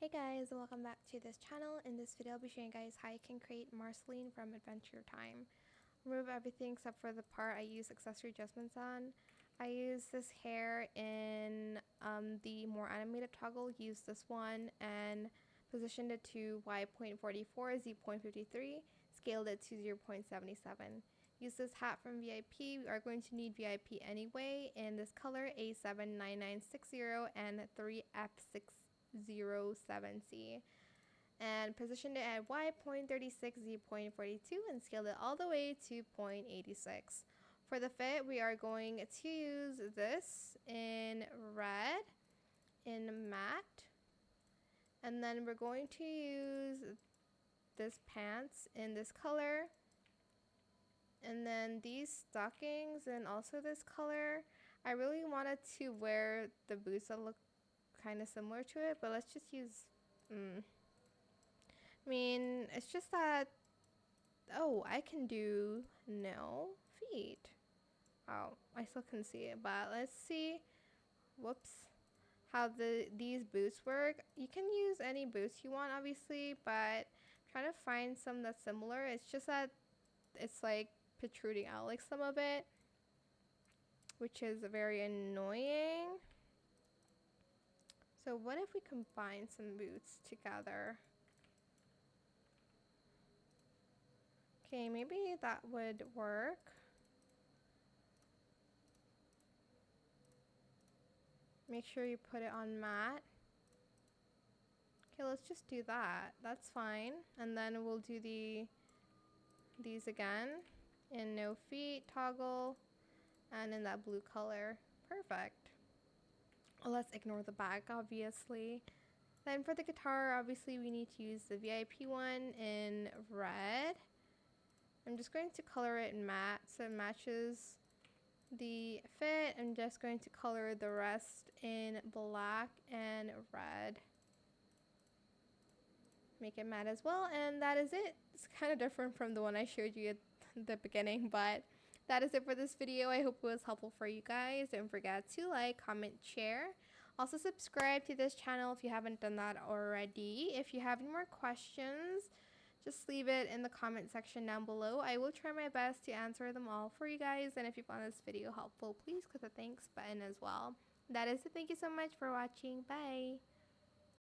Hey guys, and welcome back to this channel. In this video, I'll be showing you guys how you can create Marceline from Adventure Time. Remove everything except for the part I use accessory adjustments on. I use this hair in the more animated toggle, use this one and positioned it to Y.44, Z.53, scaled it to 0.77. Use this hat from VIP. We are going to need VIP anyway in this color A79960 and 3F607C. And positioned it at Y.36, Z.42 and scaled it all the way to 0.86. For the fit, we are going to use this in red, in matte, and then we're going to use this pants in this color, and then these stockings and also this color. I really wanted to wear the boots that look kind of similar to it, but let's just use it's just that, oh, I can do no feet. Oh, I still can see it, but let's see, whoops, how these boots work. You can use any boots you want, obviously, but I'm trying to find some that's similar. It's just that it's like protruding out like some of it, which is very annoying. So what if we combine some boots together? Okay, maybe that would work. Make sure you put it on matte. Okay, let's just do that. That's fine. And then we'll do these again in no feet toggle and in that blue color. Perfect. Well, let's ignore the back, obviously. Then for the guitar, obviously we need to use the VIP one in red. I'm just going to color it in matte so it matches the fit. I'm just going to color the rest in black and red. Make it matte as well, and that is it. It's kind of different from the one I showed you at the beginning, but that is it for this video. I hope it was helpful for you guys. Don't forget to like, comment, share. Also subscribe to this channel if you haven't done that already. If you have any more questions, just leave it in the comment section down below. I will try my best to answer them all for you guys, and if you found this video helpful, please click the thanks button as well. That is it. Thank you so much for watching. Bye.